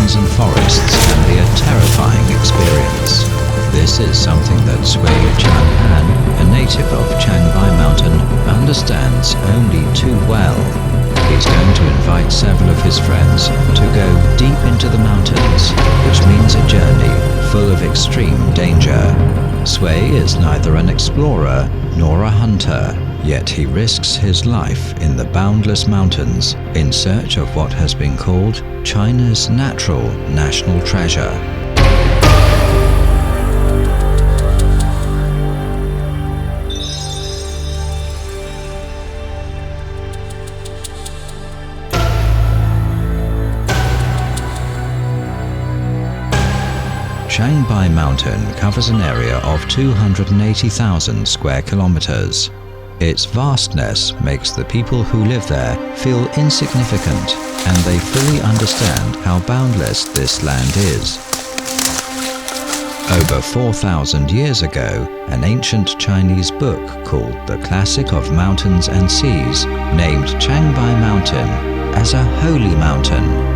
And forests can be a terrifying experience. This is something that Sui Chang'an, a native of Changbai Mountain, understands only too well. He's going to invite several of his friends to go deep into the mountains, which means a journey full of extreme danger. Sui is neither an explorer nor a hunter, yet he risks his life in the boundless mountains in search of what has been called China's natural national treasure. Changbai Mountain covers an area of 280,000 square kilometers. Its vastness makes the people who live there feel insignificant, and they fully understand how boundless this land is. Over 4,000 years ago, an ancient Chinese book called The Classic of Mountains and Seas named Changbai Mountain as a holy mountain.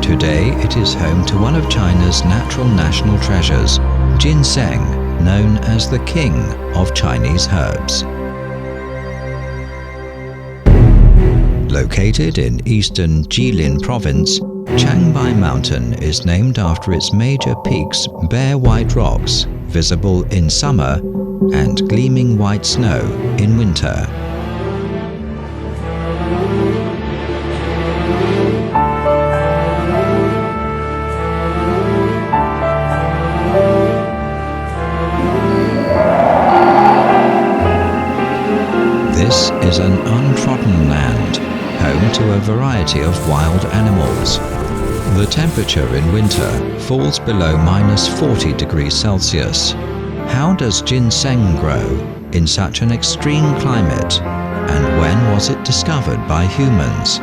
Today it is home to one of China's natural national treasures, ginseng, known as the king of Chinese herbs. Located in eastern Jilin province, Changbai Mountain is named after its major peaks' bare white rocks, visible in summer, and gleaming white snow in winter. This is an untrodden land, home to a variety of wild animals. The temperature in winter falls below -40 degrees Celsius. How does ginseng grow in such an extreme climate, and when was it discovered by humans?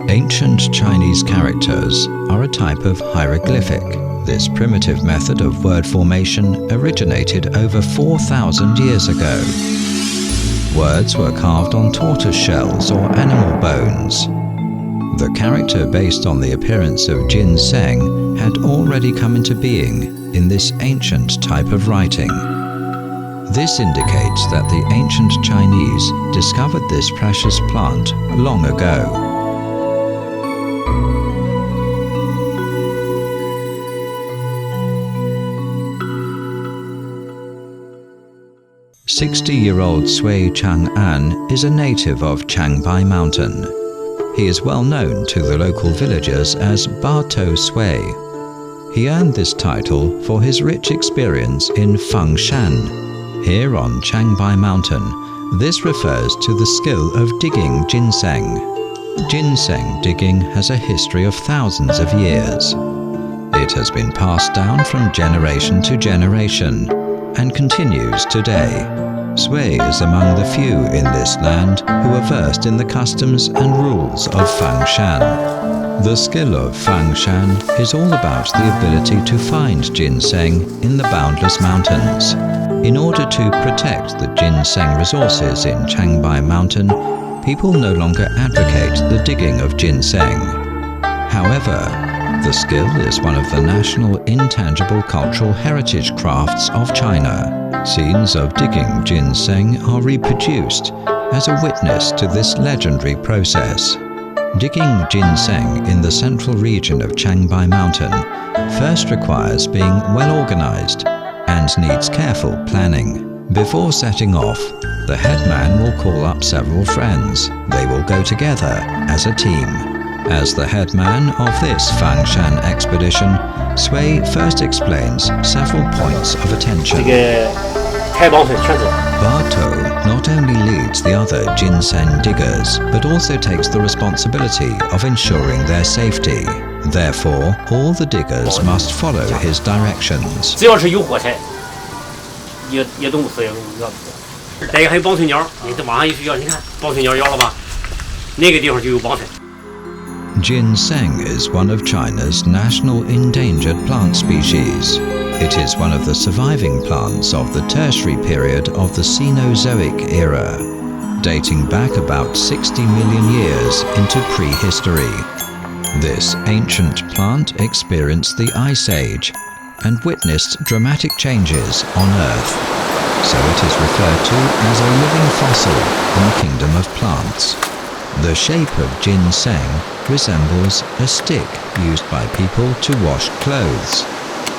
Ancient Chinese characters are a type of hieroglyphic. This primitive method of word formation originated over 4,000 years ago. Words were carved on tortoise shells or animal bones. The character based on the appearance of ginseng had already come into being in this ancient type of writing. This indicates that the ancient Chinese discovered this precious plant long ago. 60-year-old Sui Chang'an is a native of Changbai Mountain. He is well known to the local villagers as Bato Sui. He earned this title for his rich experience in Fengshan. Here on Changbai Mountain, this refers to the skill of digging ginseng. Ginseng digging has a history of thousands of years. It has been passed down from generation to generation and continues today. Sui is among the few in this land who are versed in the customs and rules of Fengshan. The skill of Fengshan is all about the ability to find ginseng in the boundless mountains. In order to protect the ginseng resources in Changbai Mountain, people no longer advocate the digging of ginseng. However, the skill is one of the national intangible cultural heritage crafts of China. Scenes of digging ginseng are reproduced as a witness to this legendary process. Digging ginseng in the central region of Changbai Mountain first requires being well organized and needs careful planning. Before setting off, the headman will call up several friends. They will go together as a team. As the headman of this Fangshan expedition, Sui first explains several points of attention. Barto not only leads the other ginseng diggers, but also takes the responsibility of ensuring their safety. Therefore, all the diggers must follow his directions. 只要是有火柴，也动不死，也咬不死。再一个还有绑腿鸟，你晚上一睡觉，你看绑腿鸟咬了吧，那个地方就有绑腿。 Ginseng is one of China's national endangered plant species. It is one of the surviving plants of the tertiary period of the Cenozoic era, dating back about 60 million years into prehistory. This ancient plant experienced the Ice Age and witnessed dramatic changes on Earth, so it is referred to as a living fossil in the kingdom of plants. The shape of ginseng resembles a stick used by people to wash clothes.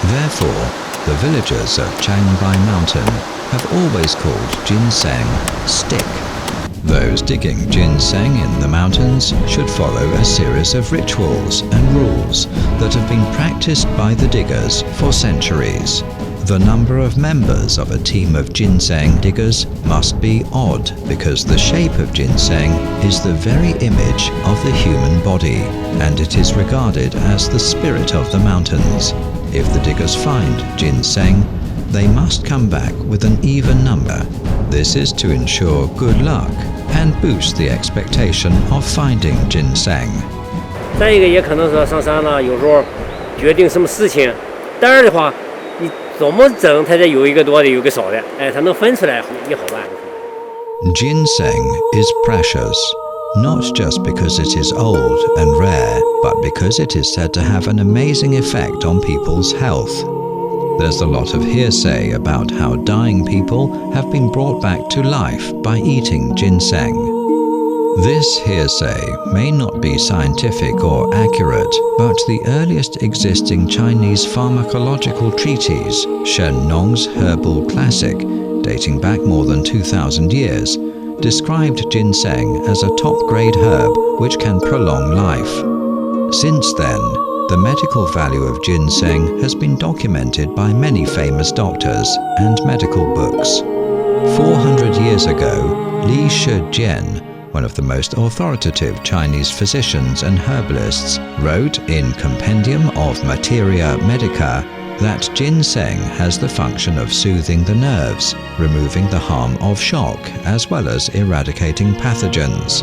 Therefore, the villagers of Changbai Mountain have always called ginseng stick. Those digging ginseng in the mountains should follow a series of rituals and rules that have been practiced by the diggers for centuries. The number of members of a team of ginseng diggers must be odd because the shape of ginseng is the very image of the human body, and it is regarded as the spirit of the mountains. If the diggers find ginseng, they must come back with an even number. This is to ensure good luck and boost the expectation of finding ginseng. 再一个也可能说上山了，有时候决定什么事情，胆儿的话，你怎么整，它得有一个多的，有一个少的，哎，它能分出来也好办。Ginseng is precious, not just because it is old and rare, but because it is said to have an amazing effect on people's health. There's a lot of hearsay about how dying people have been brought back to life by eating ginseng. This hearsay may not be scientific or accurate, but the earliest existing Chinese pharmacological treatise, Shen Nong's Herbal Classic, dating back more than 2,000 years, described ginseng as a top-grade herb which can prolong life. Since then, the medical value of ginseng has been documented by many famous doctors and medical books. 400 years ago, Li Shijian, one of the most authoritative Chinese physicians and herbalists, wrote in Compendium of Materia Medica that ginseng has the function of soothing the nerves, removing the harm of shock, as well as eradicating pathogens.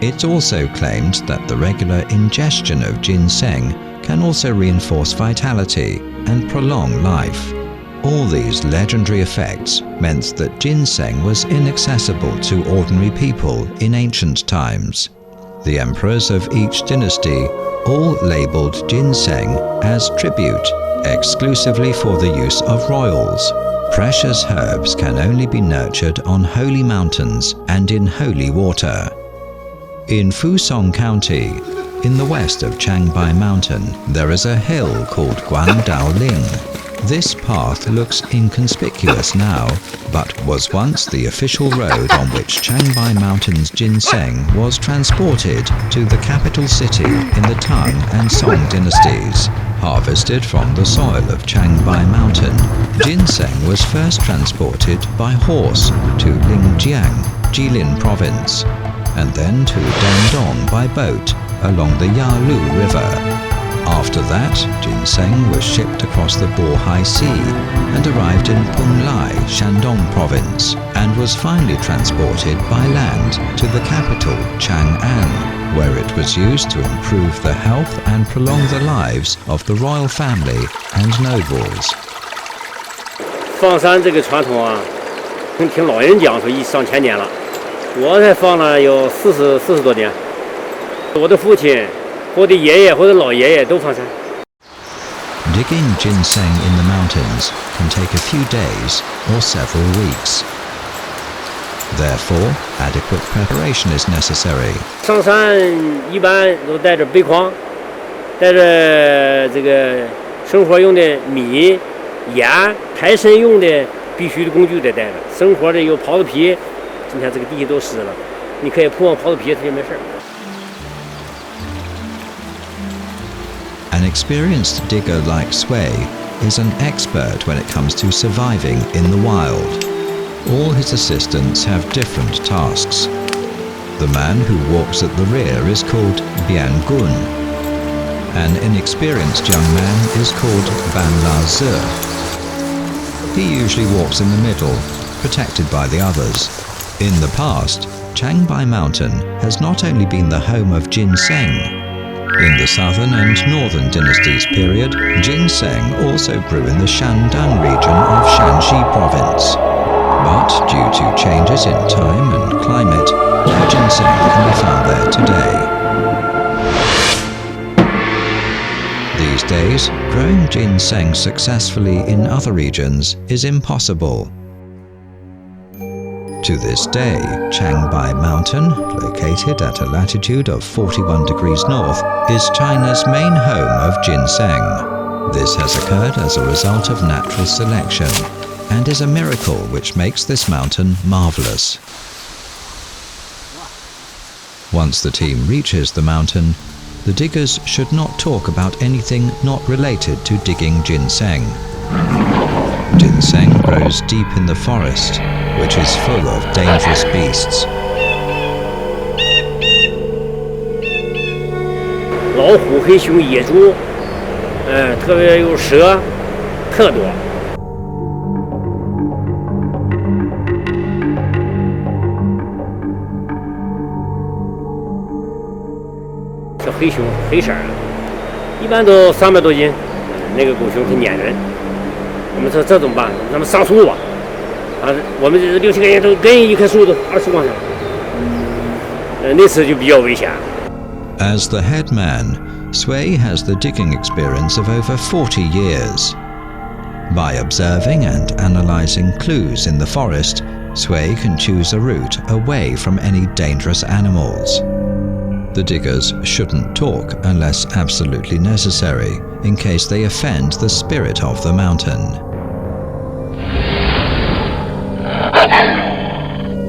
It also claimed that the regular ingestion of ginseng can also reinforce vitality and prolong life. All these legendary effects meant that ginseng was inaccessible to ordinary people in ancient times. The emperors of each dynasty all labeled ginseng as tribute, exclusively for the use of royals. Precious herbs can only be nurtured on holy mountains and in holy water. In Fusong County, in the west of Changbai Mountain, there is a hill called Guandaoling. This path looks inconspicuous now, but was once the official road on which Changbai Mountain's ginseng was transported to the capital city in the Tang and Song dynasties. Harvested from the soil of Changbai Mountain, ginseng was first transported by horse to Lingjiang, Jilin province, and then to Dandong by boat along the Yalu River. After that, ginseng was shipped across the Bohai Sea and arrived in Punglai, Shandong province, and was finally transported by land to the capital, Chang'an, where it was used to improve the health and prolong the lives of the royal family and nobles. 放山这个传统啊，听老人讲说上千年了，我才放了有40多年。我的父亲、我的爷爷或者老爷爷都放山。Digging ginseng in the mountains can take a few days or several weeks. Therefore, adequate preparation is necessary. 上山一般都带着背筐，带着这个生活用的米、盐，抬身用的必须的工具得带着。生活的有刨子皮，今天这个地都湿了，你可以铺上刨子皮，它就没事。experienced digger like Sui is an expert when it comes to surviving in the wild. All his assistants have different tasks. The man who walks at the rear is called Bian Gun. An inexperienced young man is called Ban La Zi. He usually walks in the middle, protected by the others. In the past, Changbai Mountain has not only been the home of ginseng. In the southern and northern dynasties period, ginseng also grew in the Shandong region of Shanxi province. But due to changes in time and climate, no ginseng can be found there today. These days, growing ginseng successfully in other regions is impossible. To this day, Changbai Mountain, located at a latitude of 41 degrees north, is China's main home of ginseng. This has occurred as a result of natural selection, and is a miracle which makes this mountain marvelous. Once the team reaches the mountain, the diggers should not talk about anything not related to digging ginseng. Ginseng grows deep in the forest, which is full of dangerous beasts. 老虎、黑熊、野猪，特别有蛇，特多。小黑熊，黑色的，一般都300多斤，那个狗熊挺撵人。我们说这怎么办？咱们上树吧。我们这6、7个人都跟一棵树都20往上，那次就比较危险。As the head man, Sui has the digging experience of over 40 years. By observing and analyzing clues in the forest, Sui can choose a route away from any dangerous animals. The diggers shouldn't talk unless absolutely necessary, in case they offend the spirit of the mountain.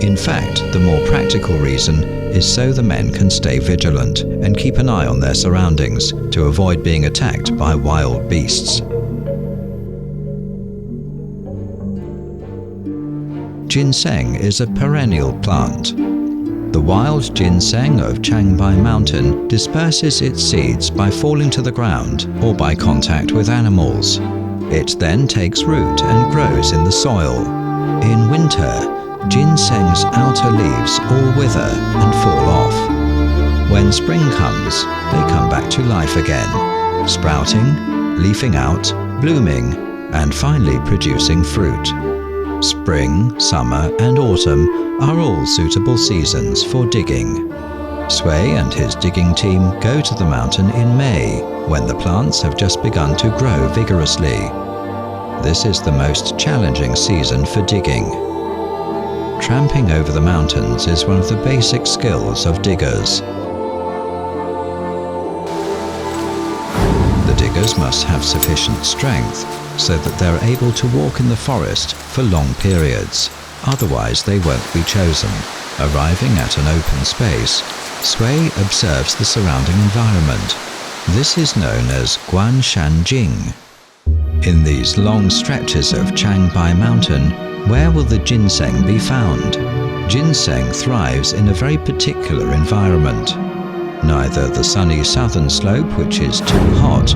In fact, the more practical reason is so the men can stay vigilant and keep an eye on their surroundings to avoid being attacked by wild beasts. Ginseng is a perennial plant. The wild ginseng of Changbai Mountain disperses its seeds by falling to the ground or by contact with animals. It then takes root and grows in the soil. In winter, ginseng's outer leaves all wither and fall off. When spring comes, they come back to life again, sprouting, leafing out, blooming, and finally producing fruit. Spring, summer, and autumn are all suitable seasons for digging. Sui and his digging team go to the mountain in May, when the plants have just begun to grow vigorously. This is the most challenging season for digging. Tramping over the mountains is one of the basic skills of diggers. The diggers must have sufficient strength so that they're able to walk in the forest for long periods, otherwise they won't be chosen. Arriving at an open space, Sui observes the surrounding environment. This is known as Guanshanjing. In these long stretches of Changbai Mountain, where will the ginseng be found? Ginseng thrives in a very particular environment. Neither the sunny southern slope, which is too hot,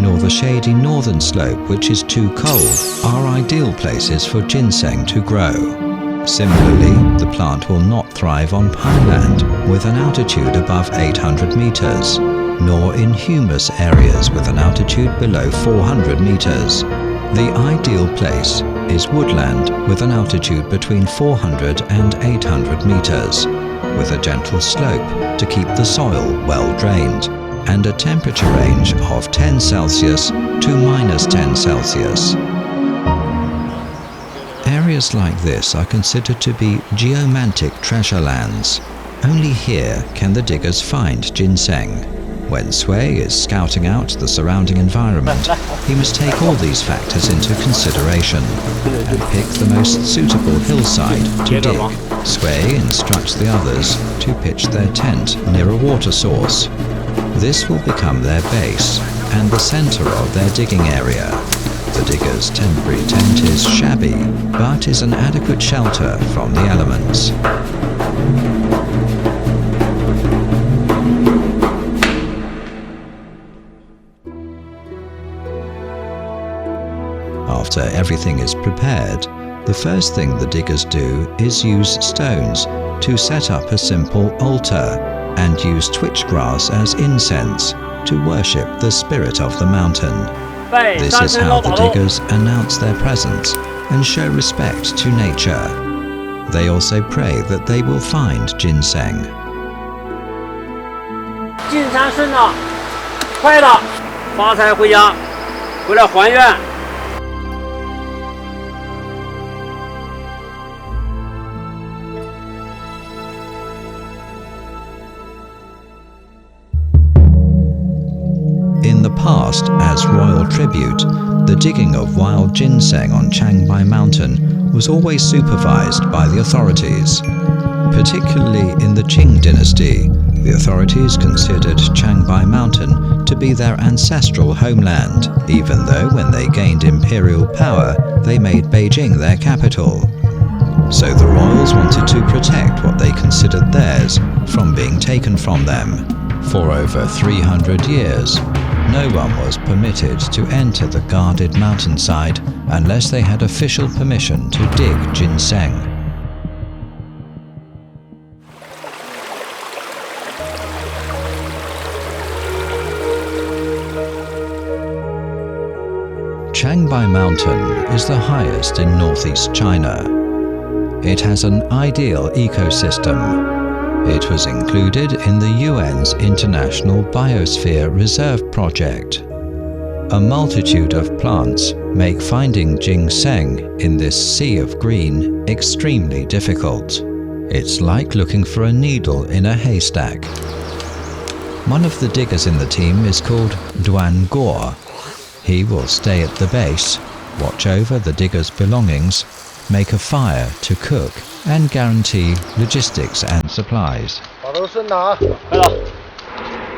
nor the shady northern slope, which is too cold, are ideal places for ginseng to grow. Similarly, the plant will not thrive on pineland with an altitude above 800 meters, nor in humus areas with an altitude below 400 meters. The ideal place is woodland with an altitude between 400 and 800 meters, with a gentle slope to keep the soil well drained, and a temperature range of 10 Celsius to -10 Celsius. Areas like this are considered to be geomantic treasure lands. Only here can the diggers find ginseng. When Sui is scouting out the surrounding environment, he must take all these factors into consideration and pick the most suitable hillside to dig. Sui instructs the others to pitch their tent near a water source. This will become their base, and the center of their digging area. The digger's temporary tent is shabby, but is an adequate shelter from the elements. After everything is prepared, the first thing the diggers do is use stones to set up a simple altar and use twitchgrass as incense to worship the spirit of the mountain. This is how the diggers announce their presence and show respect to nature. They also pray that they will find ginseng. 进山顺了，快了，发财回家，回来还愿。In the past, as royal tribute, the digging of wild ginseng on Changbai Mountain was always supervised by the authorities. Particularly in the Qing dynasty, the authorities considered Changbai Mountain to be their ancestral homeland, even though when they gained imperial power, they made Beijing their capital. So the royals wanted to protect what they considered theirs from being taken from them. For over 300 years, no one was permitted to enter the guarded mountainside unless they had official permission to dig ginseng. Changbai Mountain is the highest in northeast China. It has an ideal ecosystem. It was included in the UN's International Biosphere Reserve Project. A multitude of plants make finding ginseng in this sea of green extremely difficult. It's like looking for a needle in a haystack. One of the diggers in the team is called Duan Guo. He will stay at the base, watch over the diggers' belongings, make a fire to cook, and guarantee logistics and supplies.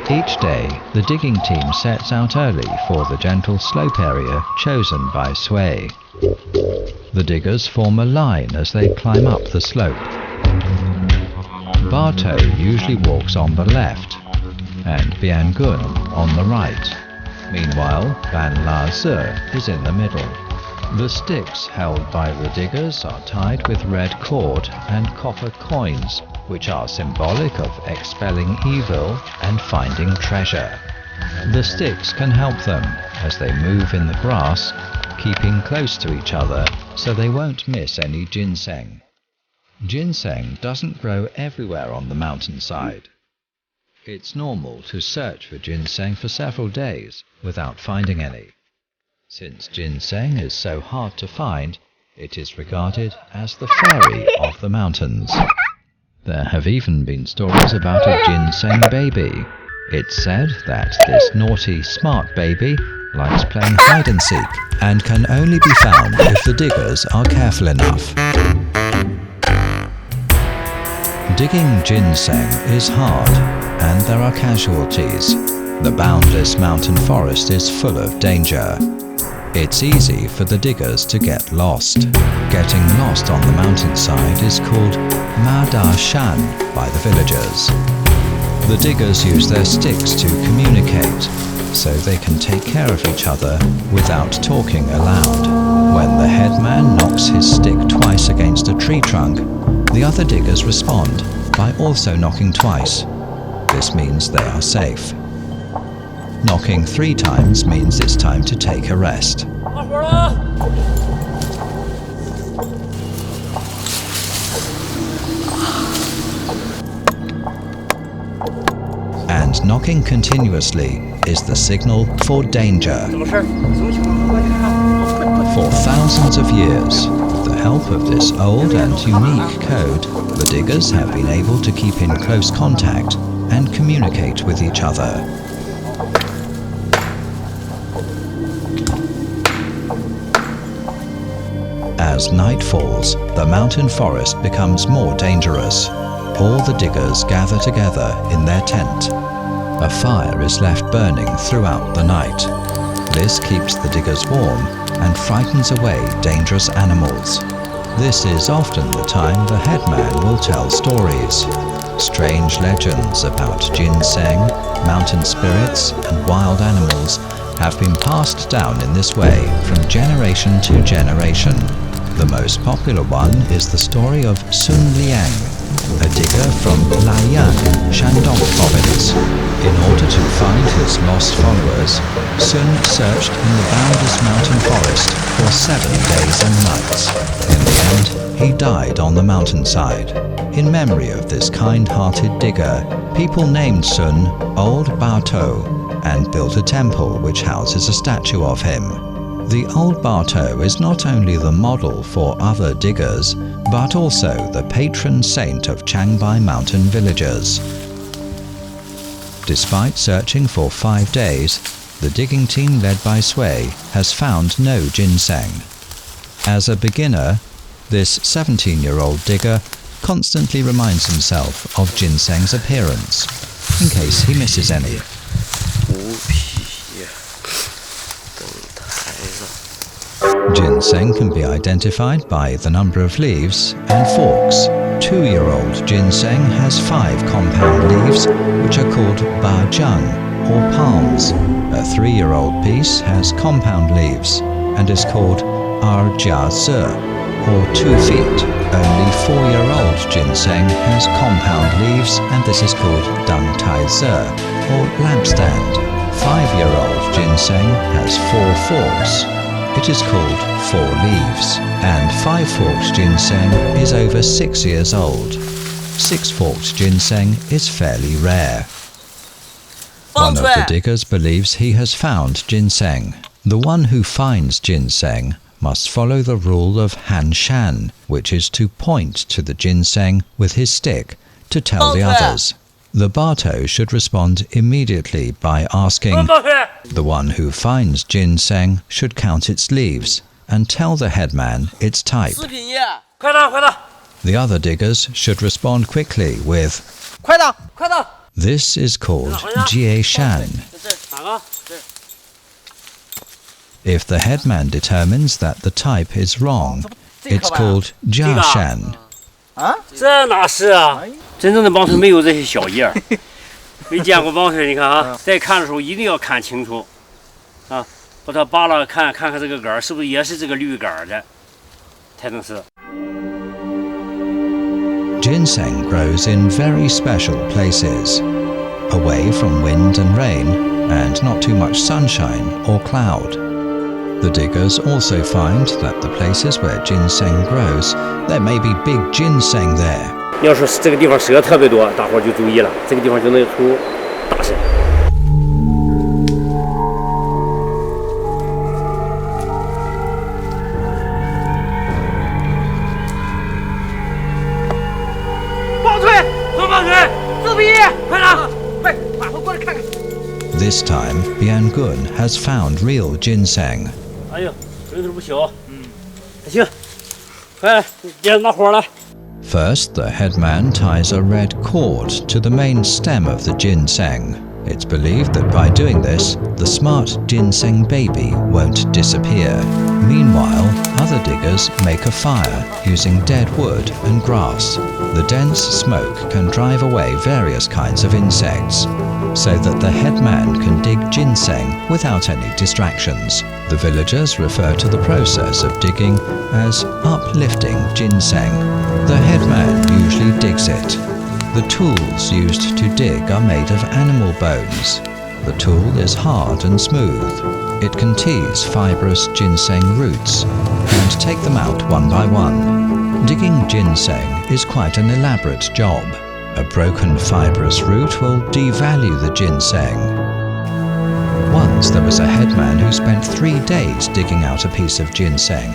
Each day, the digging team sets out early for the gentle slope area chosen by Sui. The diggers form a line as they climb up the slope. Bartow usually walks on the left, and Biangun on the right. Meanwhile, Ban La Zi is in the middle. The sticks held by the diggers are tied with red cord and copper coins, which are symbolic of expelling evil and finding treasure. The sticks can help them as they move in the grass, keeping close to each other so they won't miss any ginseng. Ginseng doesn't grow everywhere on the mountainside. It's normal to search for ginseng for several days without finding any. Since ginseng is so hard to find, it is regarded as the fairy of the mountains. There have even been stories about a ginseng baby. It's said that this naughty, smart baby likes playing hide and seek and can only be found if the diggers are careful enough. Digging ginseng is hard, and there are casualties. The boundless mountain forest is full of danger. It's easy for the diggers to get lost. Getting lost on the mountainside is called Ma Da Shan by the villagers. The diggers use their sticks to communicate, so they can take care of each other without talking aloud. When the headman knocks his stick twice against a tree trunk, the other diggers respond by also knocking twice. This means they are safe. Knocking 3 times means it's time to take a rest. And knocking continuously is the signal for danger. For thousands of years, with the help of this old and unique code, the diggers have been able to keep in close contact and communicate with each other. As night falls, the mountain forest becomes more dangerous. All the diggers gather together in their tent. A fire is left burning throughout the night. This keeps the diggers warm and frightens away dangerous animals. This is often the time the headman will tell stories. Strange legends about ginseng, mountain spirits, and wild animals have been passed down in this way from generation to generation. The most popular one is the story of Sun Liang, a digger from Laiyang, Shandong province. In order to find his lost followers, Sun searched in the boundless mountain forest for 7 days and nights. In the end, he died on the mountainside. In memory of this kind-hearted digger, people named Sun Old Baotou and built a temple which houses a statue of him. The Old Baotou is not only the model for other diggers, but also the patron saint of Changbai mountain villagers. Despite searching for 5 days, the digging team led by Sui has found no ginseng. As a beginner, this 17-year-old digger constantly reminds himself of ginseng's appearance, in case he misses any. Ginseng can be identified by the number of leaves and forks. 2-year-old ginseng has 5 compound leaves, which are called bajiang, or palms. A 3-year-old piece has compound leaves and is called erjiazi, or 2 feet. Only 4-year-old ginseng has compound leaves, and this is called dangtaizi, or lampstand. 5-year-old ginseng has 4 forks. It is called 4 leaves, and 5-forked ginseng is over 6 years old. 6-forked ginseng is fairly rare. One of the diggers believes he has found ginseng. The one who finds ginseng must follow the rule of Han Shan, which is to point to the ginseng with his stick to tell the others. The Baotou should respond immediately by asking. The one who finds ginseng should count its leaves and tell the headman its type. The other diggers should respond quickly with. This is called Jie Shan. If the headman determines that the type is wrong, it's called Jia Shan. 这哪是啊？真正的棒槌没有这些小叶儿，没见过棒槌。你看啊，在看的时候一定要看清楚，啊，把它扒了看看这个杆儿是不是也是这个绿杆儿的，才能是。Ginseng grows in very special places, away from wind and rain, and not too much sunshine or cloud. The diggers also find that the places where ginseng grows, there may be big ginseng there. 要是这个地方蛇特别多，大伙儿就注意了，这个地方就能出大蛇。棒槌，红棒槌，自闭，快点，快，马上过来看看。This time, Biangun has found real ginseng. 哎呦，这头不小，行，快，别拿火了。First, the headman ties a red cord to the main stem of the ginseng. It's believed that by doing this, the smart ginseng baby won't disappear. Meanwhile, other diggers make a fire using dead wood and grass. The dense smoke can drive away various kinds of insects, so that the headman can dig ginseng without any distractions. The villagers refer to the process of digging as uplifting ginseng. The headman usually digs it. The tools used to dig are made of animal bones. The tool is hard and smooth. It can tease fibrous ginseng roots and take them out one by one. Digging ginseng is quite an elaborate job. A broken fibrous root will devalue the ginseng. Once there was a headman who spent 3 days digging out a piece of ginseng.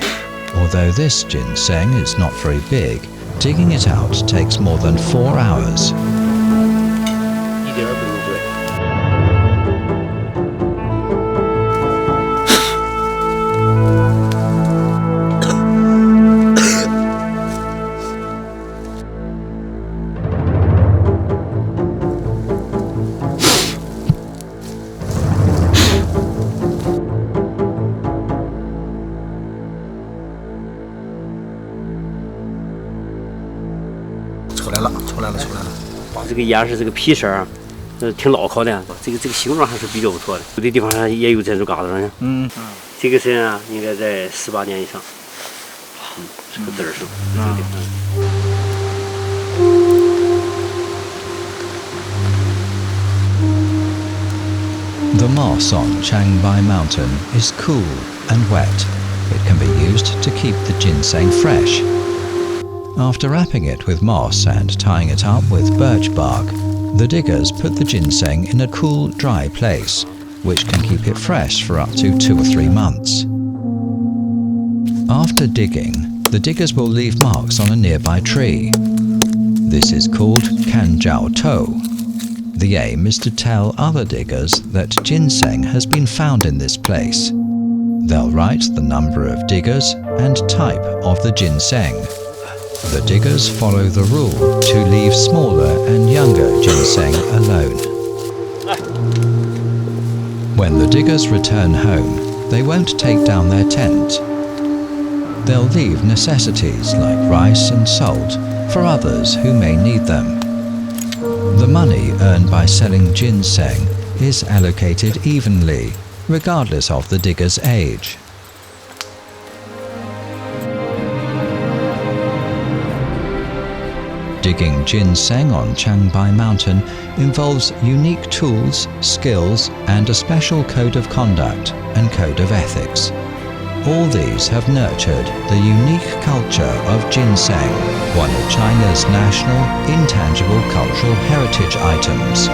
Although this ginseng is not very big, digging it out takes more than 4 hours. 一点儿不用对。出来了。这个岩石这个皮色儿，挺牢靠的，这个形状还是比较不错的。有的地方上也有珍珠疙瘩呢。这个身啊，应该在18年以上。这个字儿是这个地方。The moss on Changbai Mountain is cool and wet. It can be used to keep the ginseng fresh. After wrapping it with moss and tying it up with birch bark, the diggers put the ginseng in a cool, dry place, which can keep it fresh for up to 2 or 3 months. After digging, the diggers will leave marks on a nearby tree. This is called Kanjiao To. The aim is to tell other diggers that ginseng has been found in this place. They'll write the number of diggers and type of the ginseng. The diggers follow the rule to leave smaller and younger ginseng alone. When the diggers return home, they won't take down their tent. They'll leave necessities like rice and salt for others who may need them. The money earned by selling ginseng is allocated evenly, regardless of the digger's age. Digging ginseng on Changbai Mountain involves unique tools, skills, and a special code of conduct and code of ethics. All these have nurtured the unique culture of ginseng, one of China's national intangible cultural heritage items.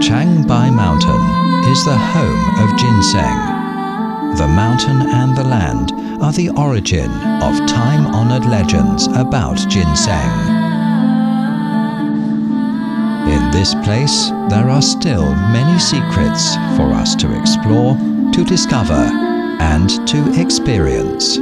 Changbai Mountain is the home of ginseng. The mountain and the land are the origin of time-honored legends about ginseng. In this place, there are still many secrets for us to explore, to discover, and to experience.